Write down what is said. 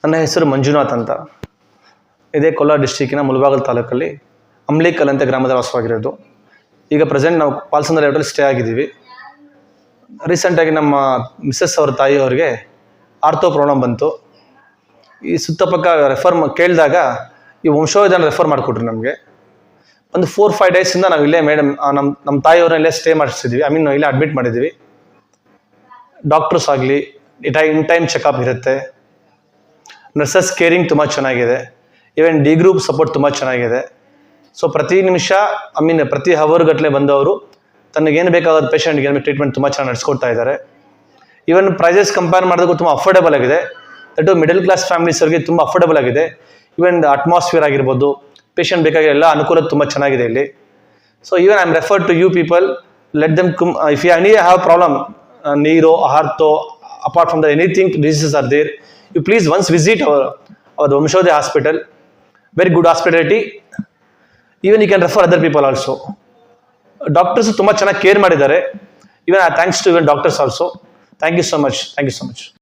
ನನ್ನ ಹೆಸರು ಮಂಜುನಾಥ್ ಅಂತ. ಇದೇ ಕೋಲಾರ ಡಿಸ್ಟ್ರಿಕ್ಕಿನ ಮುಳಬಾಗಿಲು ತಾಲೂಕಲ್ಲಿ ಅಂಬ್ಲಿಕಲ್ ಅಂತ ಗ್ರಾಮದ ವಾಸವಾಗಿರೋದು. ಈಗ ಪ್ರೆಸೆಂಟ್ ನಾವು ಪಾಲ್ಸಂದ್ರ ಲೇಔಟಲ್ಲಿ ಸ್ಟೇ ಆಗಿದ್ದೀವಿ. ರೀಸೆಂಟಾಗಿ ನಮ್ಮ ಮಿಸ್ಸಸ್ ಅವ್ರ ತಾಯಿಯವ್ರಿಗೆ ಆರ್ಥೋ ಪ್ರಾಬ್ಲಮ್ ಬಂತು. ಈ ಸುತ್ತಪಕ್ಕ ರೆಫರ್ ಕೇಳಿದಾಗ ಈ ವಂಶೋಧನ ರೆಫರ್ ಮಾಡಿಕೊಟ್ರು ನಮಗೆ. ಒಂದು 4-5 ಡೇಸಿಂದ ನಾವು ಇಲ್ಲೇ ಮೇಡಮ್ ನಮ್ಮ ತಾಯಿಯವ್ರನ್ನ ಇಲ್ಲೇ ಸ್ಟೇ ಮಾಡಿಸಿದ್ವಿ. ಇಲ್ಲೇ ಅಡ್ಮಿಟ್ ಮಾಡಿದ್ದೀವಿ. ಡಾಕ್ಟರ್ಸ್ ಆಗಲಿ ಇನ್ ಟೈಮ್ ಚೆಕಪ್ ಇರುತ್ತೆ. ನರ್ಸಸ್ ಕೇರಿಂಗ್ ತುಂಬ ಚೆನ್ನಾಗಿದೆ. ಈವನ್ ಡಿ ಗ್ರೂಪ್ ಸಪೋರ್ಟ್ ತುಂಬ ಚೆನ್ನಾಗಿದೆ. ಸೊ ಪ್ರತಿ ನಿಮಿಷ ಪ್ರತಿ ಅವರ್ಗಟ್ಟಲೆ ಬಂದವರು ತನಗೇನು ಬೇಕಾದ ಪೇಷಂಟ್ಗೆ ಏನು ಟ್ರೀಟ್ಮೆಂಟ್ ತುಂಬ ಚೆನ್ನಾಗಿ ನಡೆಸ್ಕೊಡ್ತಾ ಇದ್ದಾರೆ. ಈವನ್ ಪ್ರೈಸಸ್ ಕಂಪೇರ್ ಮಾಡಿದಾಗ ತುಂಬ ಅಫೋರ್ಡೆಬಲ್ ಆಗಿದೆ. ದಟ್ ಮಿಡಲ್ ಕ್ಲಾಸ್ ಫ್ಯಾಮಿಲೀಸ್ವರಿಗೆ ತುಂಬ ಅಫೋರ್ಡೆಬಲ್ ಆಗಿದೆ. ಈವನ್ ಅಟ್ಮಾಸ್ಫಿಯರ್ ಆಗಿರ್ಬೋದು, ಪೇಷಂಟ್ ಬೇಕಾಗಿರೋ ಎಲ್ಲ ಅನುಕೂಲ ತುಂಬ ಚೆನ್ನಾಗಿದೆ ಇಲ್ಲಿ. So even I am refer to you people, let them come if you any have problem, neuro ortho, apart from that anything diseases are there, you please once visit our Vamshodaya hospital. Very good hospitality. Even you can refer other people also. Doctors ತುಂಬಾ ಚೆನ್ನಾಗಿ care ಮಾಡಿದ್ದಾರೆ. Even thanks to even doctors also. Thank you so much.